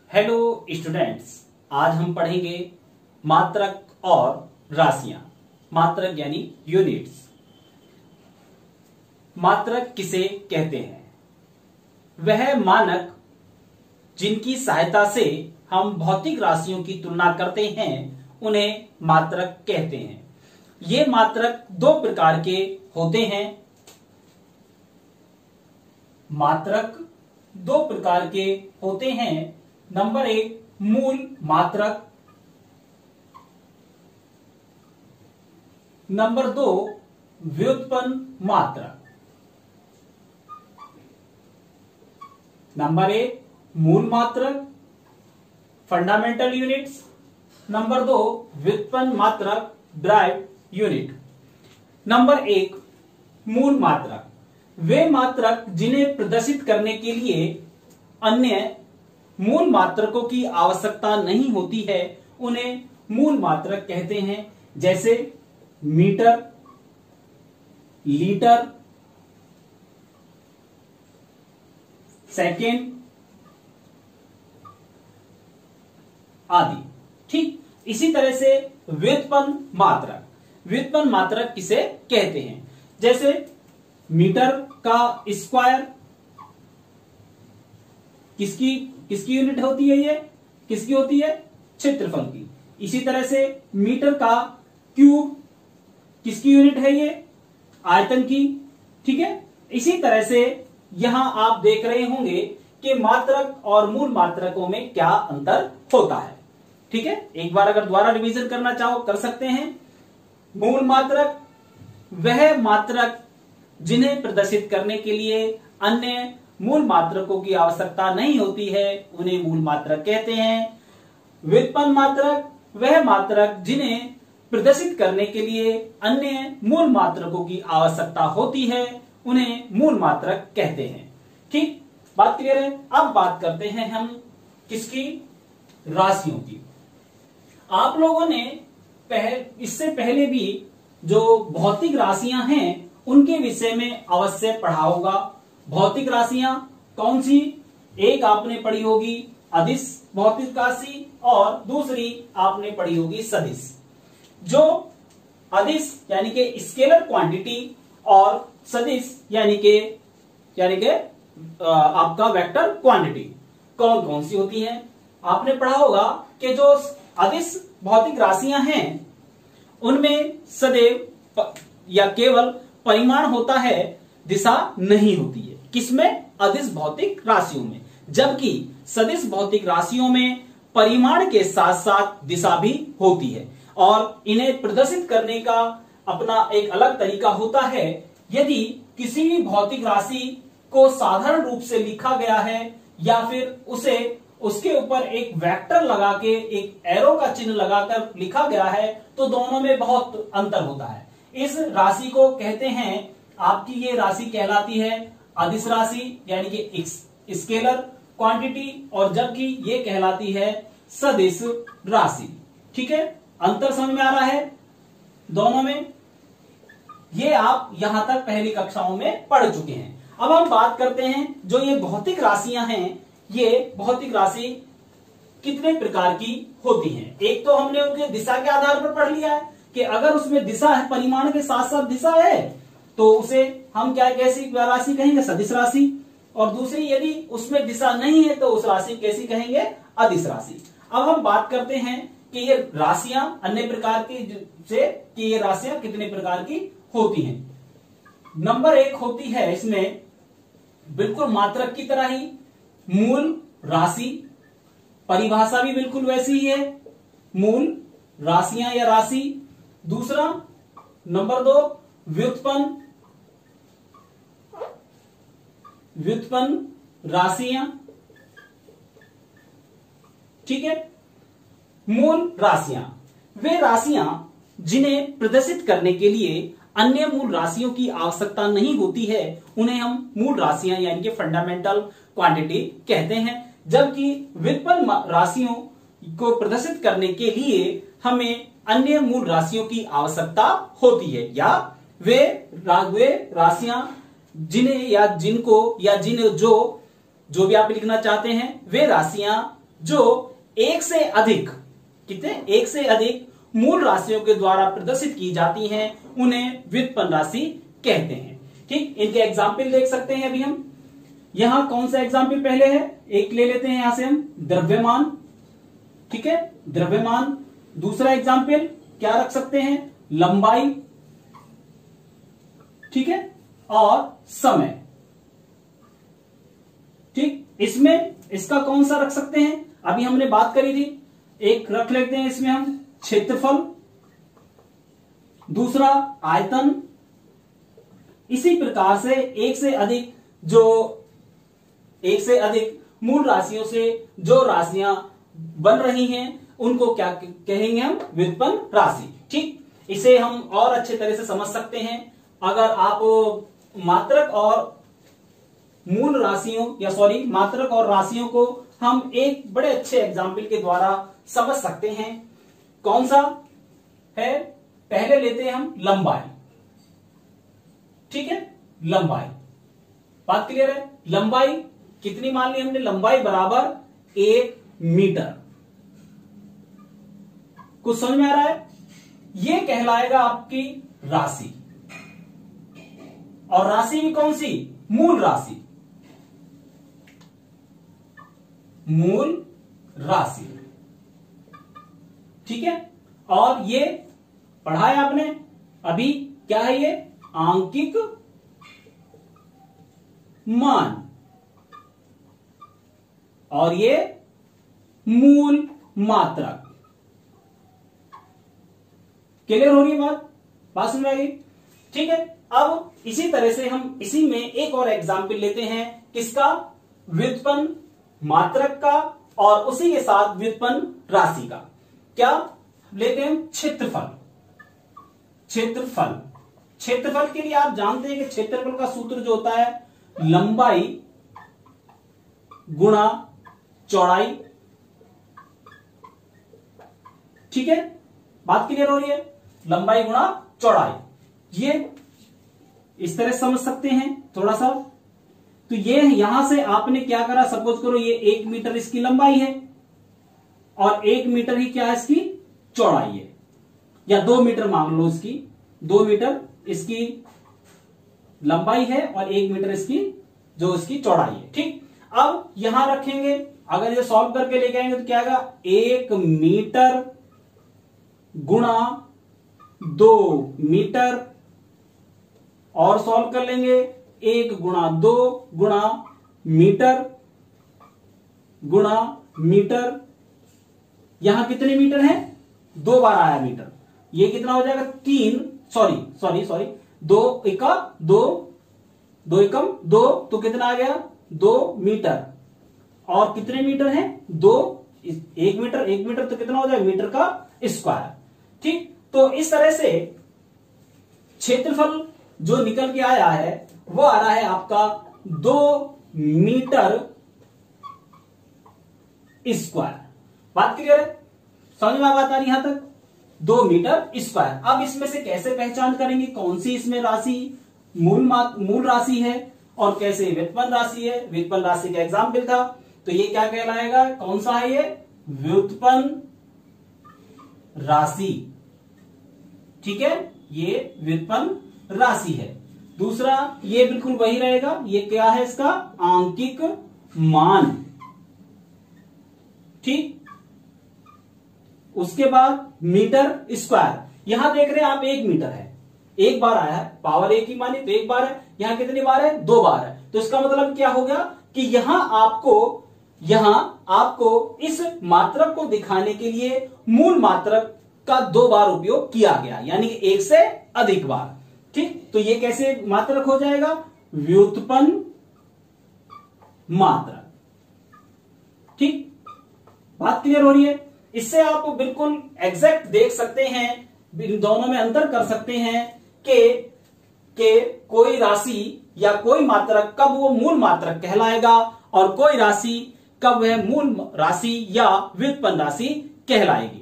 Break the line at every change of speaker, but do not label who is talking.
Hello students, आज हम पढ़ेंगे मात्रक और राशियां। मात्रक यानी यूनिट्स। मात्रक किसे कहते हैं? वह मानक जिनकी सहायता से हम भौतिक राशियों की तुलना करते हैं उन्हें मात्रक कहते हैं। ये मात्रक दो प्रकार के होते हैं। मात्रक दो प्रकार के होते हैं। नंबर 1 मूल मात्रक, नंबर 2 व्युत्पन्न मात्रक। नंबर 1 मूल मात्रक फंडामेंटल यूनिट्स, नंबर 2 व्युत्पन्न मात्रक ड्राइव्ड यूनिट। नंबर 1 मूल मात्रक वे मात्रक जिन्हें प्रदर्शित करने के लिए अन्य मूल मात्रकों की आवश्यकता नहीं होती है उन्हें मूल मात्रक कहते हैं। जैसे मीटर, लीटर, सेकेंड आदि। ठीक इसी तरह से व्युत्पन्न मात्रक। व्युत्पन्न मात्रक किसे कहते हैं? जैसे मीटर का स्क्वायर किसकी यूनिट होती है? ये किसकी होती है? क्षेत्रफल की। इसी तरह से मीटर का क्यूब किसकी यूनिट है? ये आयतन की। ठीक है। इसी तरह से यहां आप देख रहे होंगे कि मात्रक और मूल मात्रकों में क्या अंतर होता है। ठीक है। एक बार अगर दोबारा रिवीजन करना चाहो कर सकते हैं। मूल मात्रक वह मात्रक जिन्हें प्रदर्शित करने के लिए अन्य मूल मात्रकों की आवश्यकता नहीं होती है उन्हें मूल मात्रक कहते हैं। व्युत्पन्न मात्रक वह मात्रक जिन्हें प्रदर्शित करने के लिए अन्य मूल मात्रकों की आवश्यकता होती है उन्हें मूल मात्रक कहते हैं। ठीक, बात क्लियर है। अब बात करते हैं हम किसकी? राशियों की। आप लोगों ने इससे पहले भी जो भौतिक राशियां हैं उनके विषय में अवश्य पढ़ा होगा। भौतिक राशियां कौन सी? एक आपने पढ़ी होगी अदिश भौतिक राशि और दूसरी आपने पढ़ी होगी सदिश। जो अदिश यानी कि स्केलर क्वांटिटी और सदिश यानी कि आपका वेक्टर क्वांटिटी कौन कौन सी होती हैं? आपने पढ़ा होगा कि जो अदिश भौतिक राशियां हैं उनमें सदैव या केवल परिमाण होता है, दिशा नहीं होती है। किसमें? अदिश भौतिक राशियों में। जबकि सदिश भौतिक राशियों में परिमाण के साथ साथ दिशा भी होती है और इन्हें प्रदर्शित करने का अपना एक अलग तरीका होता है। यदि किसी भी भौतिक राशि को साधारण रूप से लिखा गया है या फिर उसे उसके ऊपर एक वेक्टर लगा के एक एरो का चिन्ह लगाकर लिखा गया है तो दोनों में बहुत अंतर होता है। इस राशि को कहते हैं, आपकी ये राशि कहलाती है अदिश राशि यानी कि स्केलर क्वांटिटी, और जबकि ये कहलाती है सदिश राशि। ठीक है, अंतर समझ में आ रहा है दोनों में? ये आप यहां तक पहली कक्षाओं में पढ़ चुके हैं। अब हम बात करते हैं जो ये भौतिक राशियां हैं, ये भौतिक राशि कितने प्रकार की होती हैं। एक तो हमने उनके दिशा के आधार पर पढ़ लिया है कि अगर उसमें दिशा है, परिमाण के साथ साथ दिशा है तो उसे हम कैसी राशि कहेंगे? सदिश राशि। और दूसरी, यदि उसमें दिशा नहीं है तो उस राशि कैसी कहेंगे? अदिश राशि। अब हम बात करते हैं कि ये राशियां अन्य प्रकार की कि ये राशियां कितने प्रकार की होती हैं। नंबर 1 होती है इसमें बिल्कुल मात्रक की तरह ही मूल राशि। परिभाषा भी बिल्कुल वैसी ही है, मूल राशियां या राशि। दूसरा, नंबर 2 व्युत्पन्न राशियां। ठीक है। मूल राशियां वे राशियां जिन्हें प्रदर्शित करने के लिए अन्य मूल राशियों की आवश्यकता नहीं होती है उन्हें हम मूल राशियां यानी कि फंडामेंटल क्वांटिटी कहते हैं। जबकि व्युत्पन्न राशियों को प्रदर्शित करने के लिए हमें अन्य मूल राशियों की आवश्यकता होती है, या वे राशियां जिन्हें या जिनको या जिन जो भी आप लिखना चाहते हैं वे राशियां जो एक से अधिक एक से अधिक मूल राशियों के द्वारा प्रदर्शित की जाती हैं उन्हें व्युत्पन्न राशि कहते हैं। ठीक, इनके एग्जाम्पल देख सकते हैं अभी हम। यहां कौन सा एग्जाम्पल पहले है, एक ले लेते हैं यहां से हम, द्रव्यमान। ठीक है, द्रव्यमान। दूसरा एग्जाम्पल क्या रख सकते हैं, लंबाई। ठीक है, और समय। ठीक, इसमें इसका कौन सा रख सकते हैं, अभी हमने बात करी थी, एक रख लेते हैं इसमें हम क्षेत्रफल, दूसरा आयतन। इसी प्रकार से एक से अधिक मूल राशियों से जो राशियां बन रही हैं उनको क्या कहेंगे हम, व्युत्पन्न राशि। ठीक, इसे हम और अच्छे तरह से समझ सकते हैं अगर आप मात्रक और मूल राशियों मात्रक और राशियों को हम एक बड़े अच्छे एग्जाम्पल के द्वारा समझ सकते हैं। कौन सा है, पहले लेते हैं हम लंबाई। ठीक है, लंबाई, बात क्लियर है। लंबाई कितनी मान ली हमने, लंबाई बराबर 1 मीटर। कुछ समझ में आ रहा है, यह कहलाएगा आपकी राशि। और राशि भी कौन सी, मूल राशि, मूल राशि। ठीक है, और ये पढ़ा है आपने अभी, क्या है ये, आंकिक मान, और ये मूल मात्रक। क्लियर हो रही है बात समझ में आ गई। ठीक है, अब इसी तरह से हम इसी में एक और एग्जाम्पल लेते हैं, किसका, व्युत्पन्न मात्रक का, और उसी के साथ व्युत्पन्न राशि का। क्या लेते हैं, क्षेत्रफल। क्षेत्रफल के लिए आप जानते हैं कि क्षेत्रफल का सूत्र जो होता है, लंबाई गुणा चौड़ाई। ठीक है, बात क्लियर हो रही है, लंबाई गुणा चौड़ाई। ये इस तरह समझ सकते हैं थोड़ा सा। तो ये यहां से आपने क्या करा, सपोज करो ये 1 मीटर इसकी लंबाई है और 1 मीटर ही क्या है, इसकी चौड़ाई है, या 2 मीटर मान लो, इसकी 2 मीटर इसकी लंबाई है और 1 मीटर इसकी चौड़ाई है। ठीक, अब यहां रखेंगे, अगर ये सॉल्व करके लेके आएंगे तो क्या आएगा, 1 मीटर गुणा 2 मीटर, और सॉल्व कर लेंगे 1 गुणा 2 गुणा मीटर। यहां कितने मीटर है, 2 बार आया मीटर, ये कितना हो जाएगा, 3 सॉरी 2 एकम 2, तो कितना आ गया, 2 मीटर। और कितने मीटर है, 2, 1 मीटर तो कितना हो जाएगा, मीटर का स्क्वायर। ठीक, तो इस तरह से क्षेत्रफल जो निकल के आया है वो आ रहा है आपका 2 मीटर स्क्वायर। बात क्लियर है, समझ में बात आ रही यहां तक, 2 मीटर स्क्वायर। अब इसमें से कैसे पहचान करेंगे कौन सी इसमें राशि मूल राशि है और कैसे व्युत्पन्न राशि है। व्युत्पन्न राशि का एग्जाम्पल था, तो ये क्या कहलाएगा, कौन सा है ये, व्युत्पन्न राशि। ठीक है, ये व्युत्पन्न राशि है। दूसरा ये बिल्कुल वही रहेगा, ये क्या है, इसका आंकिक मान। ठीक, उसके बाद मीटर स्क्वायर। यहां देख रहे हैं आप 1 मीटर है, 1 बार आया है, पावर 1 ही मानी तो 1 बार है, यहां कितनी बार है, 2 बार है। तो इसका मतलब क्या हो गया कि यहां आपको इस मात्रक को दिखाने के लिए मूल मात्रक का 2 बार उपयोग किया गया, यानी कि 1 से अधिक बार। ठीक, तो ये कैसे मात्रक हो जाएगा, व्युत्पन्न मात्रक। ठीक, बात क्लियर हो रही है। इससे आप बिल्कुल एग्जैक्ट देख सकते हैं, दोनों में अंतर कर सकते हैं कि कोई राशि या कोई मात्रक कब वो मूल मात्रक कहलाएगा और कोई राशि कब वह मूल राशि या व्युत्पन्न राशि कहलाएगी।